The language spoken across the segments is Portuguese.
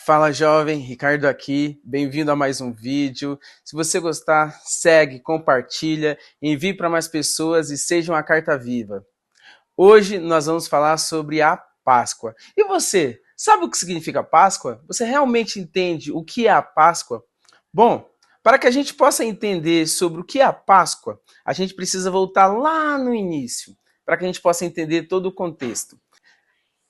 Fala jovem, Ricardo aqui, bem-vindo a mais um vídeo. Se você gostar, segue, compartilha, envie para mais pessoas e seja uma carta viva. Hoje nós vamos falar sobre a Páscoa. E você, sabe o que significa Páscoa? Você realmente entende o que é a Páscoa? Bom, para que a gente possa entender sobre o que é a Páscoa, a gente precisa voltar lá no início, para que a gente possa entender todo o contexto.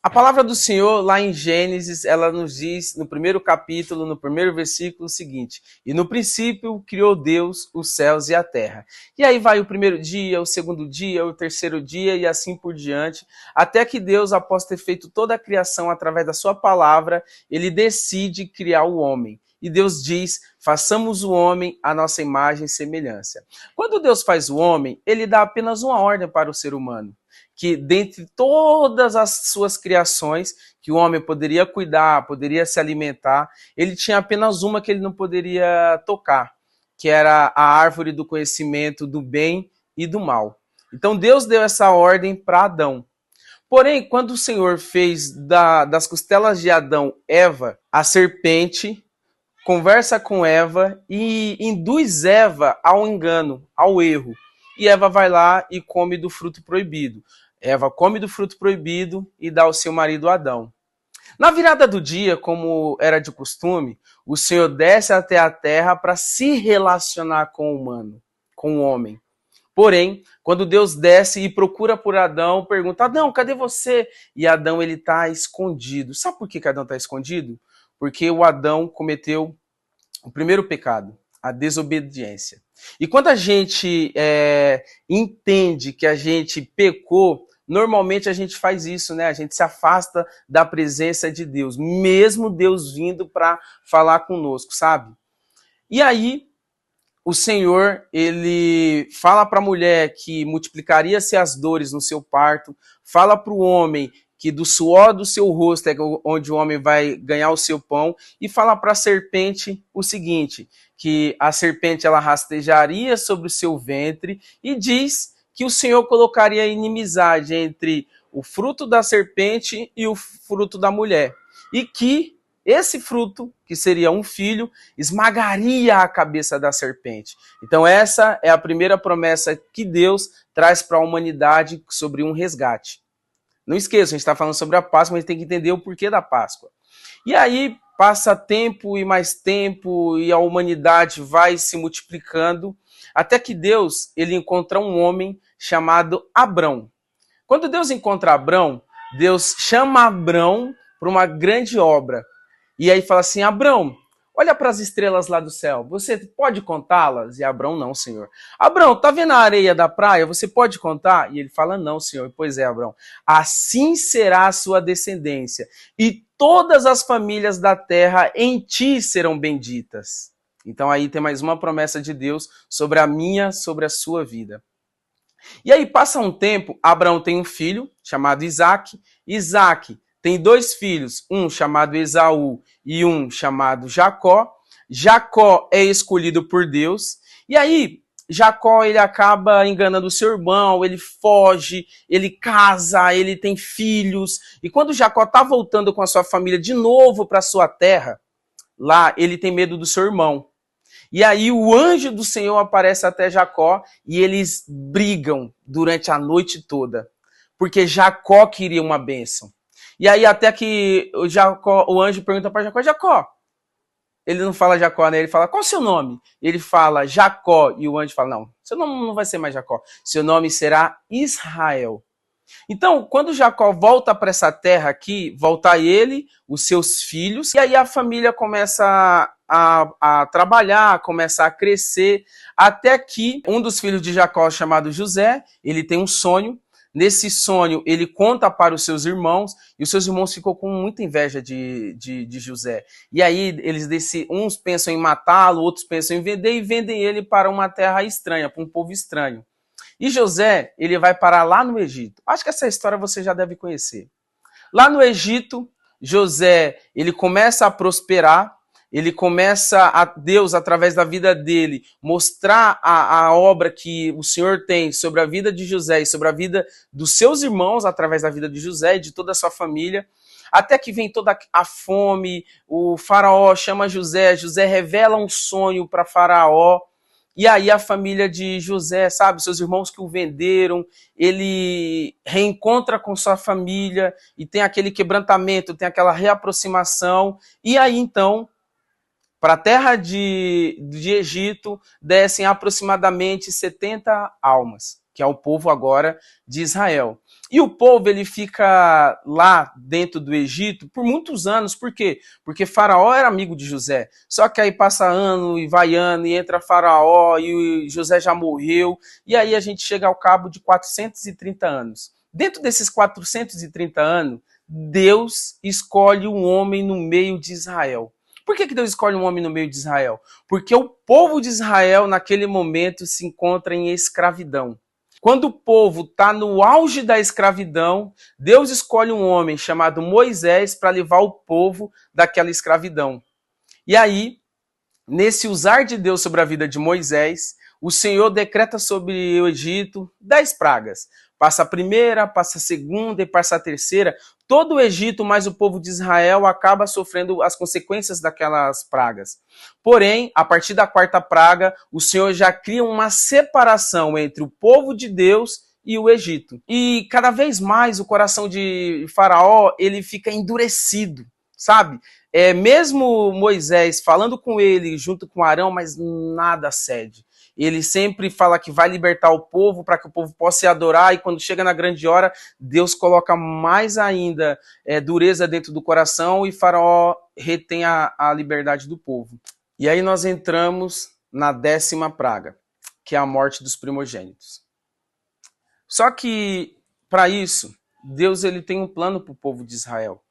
A palavra do Senhor, lá em Gênesis, ela nos diz, no primeiro capítulo, no primeiro versículo, o seguinte: e no princípio criou Deus os céus e a terra. E aí vai o primeiro dia, o segundo dia, o terceiro dia e assim por diante, até que Deus, após ter feito toda a criação através da sua palavra, ele decide criar o homem. E Deus diz: façamos o homem à nossa imagem e semelhança. Quando Deus faz o homem, ele dá apenas uma ordem para o ser humano, que dentre todas as suas criações, que o homem poderia cuidar, poderia se alimentar, ele tinha apenas uma que ele não poderia tocar, que era a árvore do conhecimento do bem e do mal. Então Deus deu essa ordem para Adão. Porém, quando o Senhor fez das costelas de Adão Eva, a serpente conversa com Eva e induz Eva ao engano, ao erro. E Eva vai lá e come do fruto proibido. Eva come do fruto proibido e dá ao seu marido Adão. Na virada do dia, como era de costume, o Senhor desce até a terra para se relacionar com o humano, com o homem. Porém, quando Deus desce e procura por Adão, pergunta: Adão, cadê você? E Adão, ele está escondido. Sabe por que Adão está escondido? Porque o Adão cometeu o primeiro pecado, a desobediência. E quando a gente entende que a gente pecou, normalmente a gente faz isso, né? A gente se afasta da presença de Deus, mesmo Deus vindo para falar conosco, sabe? E aí, o Senhor, ele fala para a mulher que multiplicaria-se as dores no seu parto, fala para o homem que do suor do seu rosto é onde o homem vai ganhar o seu pão, e fala para a serpente o seguinte, que a serpente ela rastejaria sobre o seu ventre, e diz que o Senhor colocaria inimizade entre o fruto da serpente e o fruto da mulher, e que esse fruto, que seria um filho, esmagaria a cabeça da serpente. Então essa é a primeira promessa que Deus traz para a humanidade sobre um resgate. Não esqueça, a gente está falando sobre a Páscoa, mas a gente tem que entender o porquê da Páscoa. E aí passa tempo e mais tempo e a humanidade vai se multiplicando, até que Deus ele encontra um homem chamado Abrão. Quando Deus encontra Abrão, Deus chama Abrão para uma grande obra. E aí fala assim: Abrão, olha para as estrelas lá do céu, você pode contá-las? E Abrão: não, Senhor. Abrão, tá vendo a areia da praia? Você pode contar? E ele fala: não, Senhor. Pois é, Abrão. Assim será a sua descendência, e todas as famílias da terra em ti serão benditas. Então aí tem mais uma promessa de Deus sobre a minha, sobre a sua vida. E aí passa um tempo, Abraão tem um filho chamado Isaac. Isaac tem dois filhos, um chamado Esaú e um chamado Jacó. Jacó é escolhido por Deus. E aí, Jacó ele acaba enganando o seu irmão, ele foge, ele casa, ele tem filhos. E quando Jacó está voltando com a sua família de novo para sua terra, lá ele tem medo do seu irmão. E aí o anjo do Senhor aparece até Jacó e eles brigam durante a noite toda, porque Jacó queria uma bênção. E aí até que o anjo pergunta para Jacó: Jacó, ele não fala Jacó, né? Ele fala: qual é o seu nome? Ele fala Jacó, e o anjo fala: não, seu nome não vai ser mais Jacó, seu nome será Israel. Então, quando Jacó volta para essa terra aqui, volta ele, os seus filhos, e aí a família começa a trabalhar, começa a crescer, até que um dos filhos de Jacó, chamado José, ele tem um sonho. Nesse sonho, ele conta para os seus irmãos, e os seus irmãos ficam com muita inveja de José. E aí, uns pensam em matá-lo, outros pensam em vender, e vendem ele para uma terra estranha, para um povo estranho. E José, ele vai parar lá no Egito. Acho que essa história você já deve conhecer. Lá no Egito, José, ele começa a prosperar, ele começa a Deus, através da vida dele, mostrar a obra que o Senhor tem sobre a vida de José e sobre a vida dos seus irmãos, através da vida de José e de toda a sua família. até que vem toda a fome, o faraó chama José, José revela um sonho para faraó, e aí a família de José, sabe, seus irmãos que o venderam, ele reencontra com sua família e tem aquele quebrantamento, tem aquela reaproximação. E aí então, para a terra de Egito, descem aproximadamente 70 almas, que é o povo agora de Israel. E o povo ele fica lá dentro do Egito por muitos anos. Por quê? Porque Faraó era amigo de José. Só que aí passa ano e vai ano e entra Faraó e José já morreu. E aí a gente chega ao cabo de 430 anos. Dentro desses 430 anos, Deus escolhe um homem no meio de Israel. Por que Deus escolhe um homem no meio de Israel? Porque o povo de Israel, naquele momento, se encontra em escravidão. Quando o povo está no auge da escravidão, Deus escolhe um homem chamado Moisés para levar o povo daquela escravidão. E aí, nesse usar de Deus sobre a vida de Moisés, o Senhor decreta sobre o Egito 10 pragas. Passa a primeira, passa a segunda e passa a terceira. Todo o Egito, mais o povo de Israel, acaba sofrendo as consequências daquelas pragas. Porém, a partir da quarta praga, o Senhor já cria uma separação entre o povo de Deus e o Egito. E cada vez mais o coração de Faraó ele fica endurecido, sabe? Mesmo Moisés falando com ele junto com Arão, mas nada cede. Ele sempre fala que vai libertar o povo para que o povo possa adorar, e quando chega na grande hora, Deus coloca mais ainda dureza dentro do coração e Faraó retém a liberdade do povo. E aí nós entramos na 10ª praga, que é a morte dos primogênitos. Só que, para isso, Deus ele tem um plano para o povo de Israel.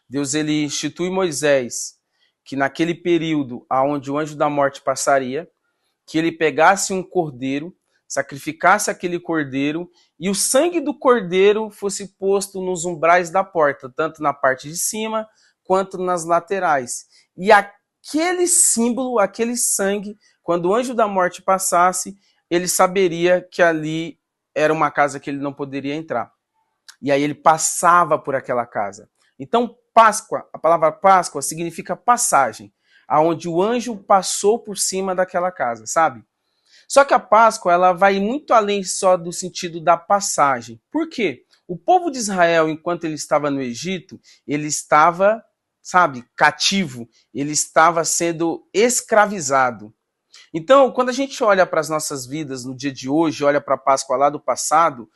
Deus ele institui Moisés, que naquele período onde o anjo da morte passaria, que ele pegasse um cordeiro, sacrificasse aquele cordeiro, e o sangue do cordeiro fosse posto nos umbrais da porta, tanto na parte de cima, quanto nas laterais. E aquele símbolo, aquele sangue, quando o anjo da morte passasse, ele saberia que ali era uma casa que ele não poderia entrar. E aí ele passava por aquela casa. Então, Páscoa, a palavra Páscoa significa passagem, aonde o anjo passou por cima daquela casa, sabe? Só que a Páscoa, ela vai muito além só do sentido da passagem. Por quê? O povo de Israel, enquanto ele estava no Egito, ele estava, sabe, cativo, ele estava sendo escravizado. Então, quando a gente olha para as nossas vidas no dia de hoje, olha para a Páscoa lá do passado,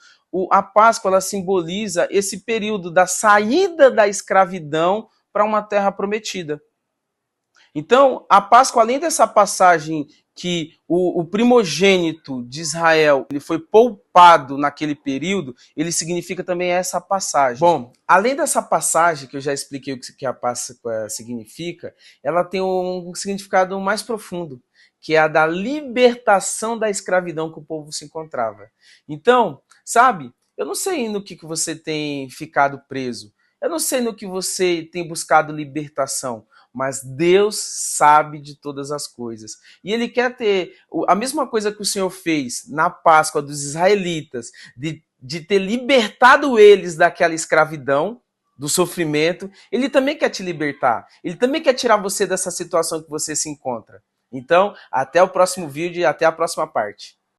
a Páscoa ela simboliza esse período da saída da escravidão para uma terra prometida. Então, a Páscoa, além dessa passagem que o primogênito de Israel ele foi poupado naquele período, ele significa também essa passagem. Bom, além dessa passagem, que eu já expliquei o que a Páscoa significa, ela tem um significado mais profundo, que é a da libertação da escravidão que o povo se encontrava. Então, sabe, eu não sei no que você tem ficado preso, eu não sei no que você tem buscado libertação, mas Deus sabe de todas as coisas. E Ele quer ter a mesma coisa que o Senhor fez na Páscoa dos israelitas, de ter libertado eles daquela escravidão, do sofrimento. Ele também quer te libertar. Ele também quer tirar você dessa situação que você se encontra. Então, até o próximo vídeo e até a próxima parte.